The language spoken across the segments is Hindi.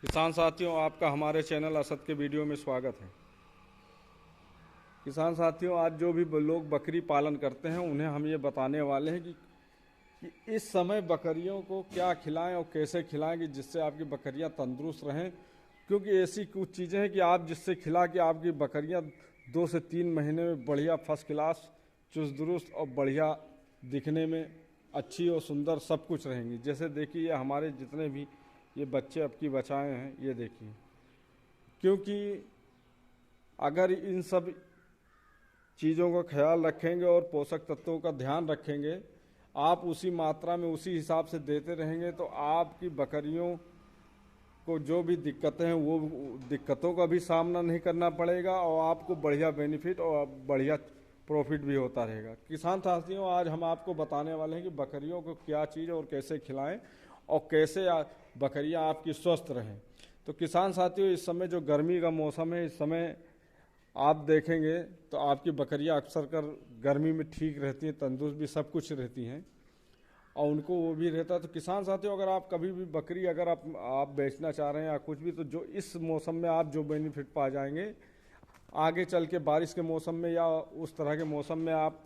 किसान साथियों, आपका हमारे चैनल असद के वीडियो में स्वागत है। किसान साथियों, आज जो भी लोग बकरी पालन करते हैं उन्हें हम ये बताने वाले हैं कि इस समय बकरियों को क्या खिलाएं और कैसे खिलाएं कि जिससे आपकी बकरियां तंदुरुस्त रहें। क्योंकि ऐसी कुछ चीज़ें हैं कि आप जिससे खिला के आपकी बकरियां 2 से 3 महीने में बढ़िया फर्स्ट क्लास चुस्त दुरुस्त और बढ़िया दिखने में अच्छी और सुंदर सब कुछ रहेंगी। जैसे देखिए, हमारे जितने भी ये बच्चे अब की बचाए हैं, ये देखिए। क्योंकि अगर इन सब चीज़ों का ख्याल रखेंगे और पोषक तत्वों का ध्यान रखेंगे, आप उसी मात्रा में उसी हिसाब से देते रहेंगे तो आपकी बकरियों को जो भी दिक्कतें हैं वो दिक्कतों का भी सामना नहीं करना पड़ेगा और आपको बढ़िया बेनिफिट और बढ़िया प्रॉफिट भी होता रहेगा। किसान साथियों, आज हम आपको बताने वाले हैं कि बकरियों को क्या चीज़ और कैसे खिलाएं और कैसे बकरियां आपकी स्वस्थ रहें। तो किसान साथियों, इस समय जो गर्मी का मौसम है, इस समय आप देखेंगे तो आपकी बकरियां अक्सर कर गर्मी में ठीक रहती हैं, तंदुरुस्त भी सब कुछ रहती हैं और उनको वो भी रहता है। तो किसान साथियों, अगर आप कभी भी बकरी अगर आप बेचना चाह रहे हैं या कुछ भी, तो जो इस मौसम में आप जो बेनिफिट पा जाएंगे, आगे चल के बारिश के मौसम में या उस तरह के मौसम में आप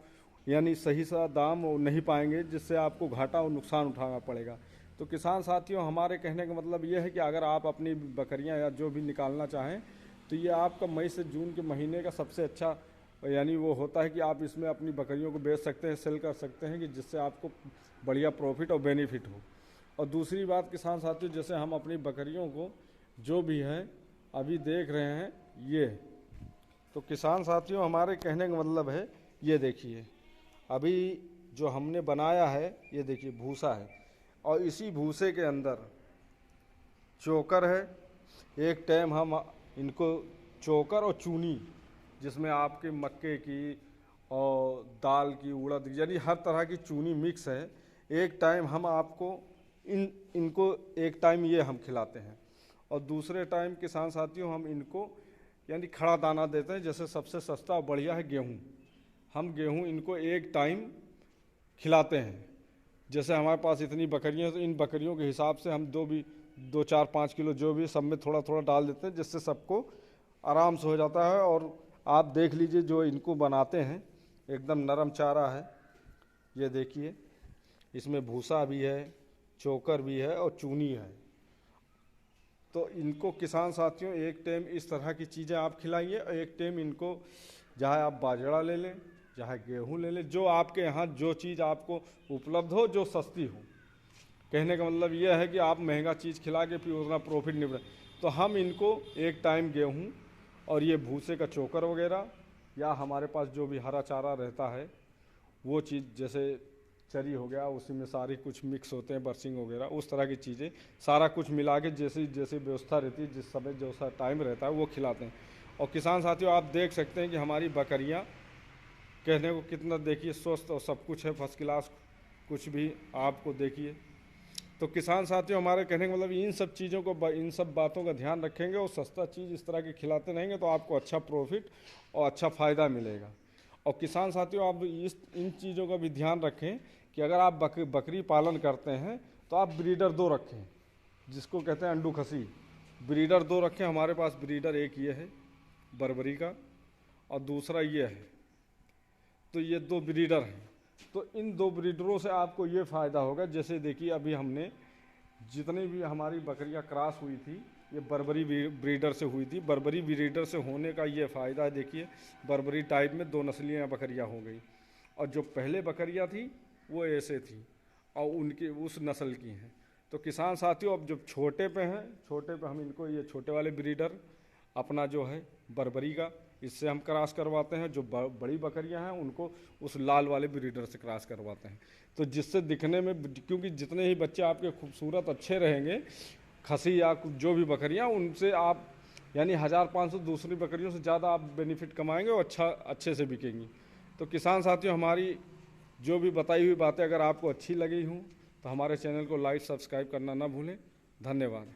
यानी सही सा दाम नहीं पाएंगे, जिससे आपको घाटा और नुकसान उठाना पड़ेगा। तो किसान साथियों, हमारे कहने का मतलब ये है कि अगर आप अपनी बकरियां या जो भी निकालना चाहें तो ये आपका मई से जून के महीने का सबसे अच्छा यानी वो होता है कि आप इसमें अपनी बकरियों को बेच सकते हैं, सेल कर सकते हैं, कि जिससे आपको बढ़िया प्रॉफिट और बेनिफिट हो। और दूसरी बात किसान साथियों, जैसे हम अपनी बकरियों को जो भी हैं अभी देख रहे हैं ये, तो किसान साथियों हमारे कहने का मतलब है, ये देखिए अभी जो हमने बनाया है, ये देखिए भूसा है और इसी भूसे के अंदर चोकर है। एक टाइम हम इनको चोकर और चूनी, जिसमें आपके मक्के की और दाल की, उड़द यानी हर तरह की चूनी मिक्स है, एक टाइम हम आपको इनको एक टाइम ये हम खिलाते हैं और दूसरे टाइम किसान साथियों हम इनको यानी खड़ा दाना देते हैं। जैसे सबसे सस्ता और बढ़िया है गेहूँ, हम गेहूँ इनको एक टाइम खिलाते हैं। जैसे हमारे पास इतनी बकरियां हैं तो इन बकरियों के हिसाब से हम 2, 4, 5 किलो जो भी सब में थोड़ा थोड़ा डाल देते हैं, जिससे सबको आराम से हो जाता है। और आप देख लीजिए जो इनको बनाते हैं एकदम नरम चारा है, ये देखिए इसमें भूसा भी है, चोकर भी है और चूनी है। तो इनको किसान साथियों एक टाइम इस तरह की चीज़ें आप खिलाइए और एक टाइम इनको चाहे आप बाजरा ले लें, चाहे गेहूँ ले लें, जो आपके यहाँ जो चीज़ आपको उपलब्ध हो, जो सस्ती हो। कहने का मतलब यह है कि आप महंगा चीज़ खिला के फिर उतना प्रॉफिट नहीं बढ़े। तो हम इनको एक टाइम गेहूँ और ये भूसे का चोकर वगैरह या हमारे पास जो भी हरा चारा रहता है वो चीज़, जैसे चरी हो गया, उसी में सारी कुछ मिक्स होते हैं, बरसिंग वगैरह, उस तरह की चीज़ें सारा कुछ मिला के जैसी जैसी व्यवस्था रहती है, जिस समय जो सा टाइम रहता है वो खिलाते हैं। और किसान साथियों, आप देख सकते हैं कि हमारी बकरियां कहने को कितना देखिए स्वस्थ और सब कुछ है, फर्स्ट क्लास कुछ भी आपको देखिए। तो किसान साथियों, हमारे कहने का मतलब इन सब चीज़ों को, इन सब बातों का ध्यान रखेंगे और सस्ता चीज़ इस तरह की खिलाते रहेंगे तो आपको अच्छा प्रॉफिट और अच्छा फ़ायदा मिलेगा। और किसान साथियों, आप इन चीज़ों का भी ध्यान रखें कि अगर आप बकरी पालन करते हैं तो आप ब्रीडर 2 रखें, जिसको कहते हैं अंडू खसी। ब्रीडर 2 रखें। हमारे पास ब्रीडर एक ये है बर्बरी का और दूसरा ये है, तो ये 2 ब्रीडर हैं। तो इन 2 ब्रीडरों से आपको ये फ़ायदा होगा, जैसे देखिए अभी हमने जितनी भी हमारी बकरियां क्रॉस हुई थी ये बर्बरी ब्रीडर से हुई थी। बर्बरी ब्रीडर से होने का ये फ़ायदा है, देखिए बर्बरी टाइप में 2 नस्लियाँ बकरियां हो गई और जो पहले बकरियां थी वो ऐसे थी और उनकी उस नस्ल की हैं। तो किसान साथियों, अब जब छोटे पे हैं, छोटे पे हम इनको ये छोटे वाले ब्रीडर अपना जो है बर्बरी का, इससे हम क्रॉस करवाते हैं। जो बड़ी बकरियां हैं उनको उस लाल वाले ब्रीडर से क्रॉस करवाते हैं, तो जिससे दिखने में, क्योंकि जितने ही बच्चे आपके खूबसूरत अच्छे रहेंगे, खसी या जो भी बकरियां, उनसे आप यानी 1500 दूसरी बकरियों से ज़्यादा आप बेनिफिट कमाएंगे और अच्छे से बिकेंगी। तो किसान साथियों, हमारी जो भी बताई हुई बातें अगर आपको अच्छी लगी हों तो हमारे चैनल को लाइक सब्सक्राइब करना ना भूलें। धन्यवाद।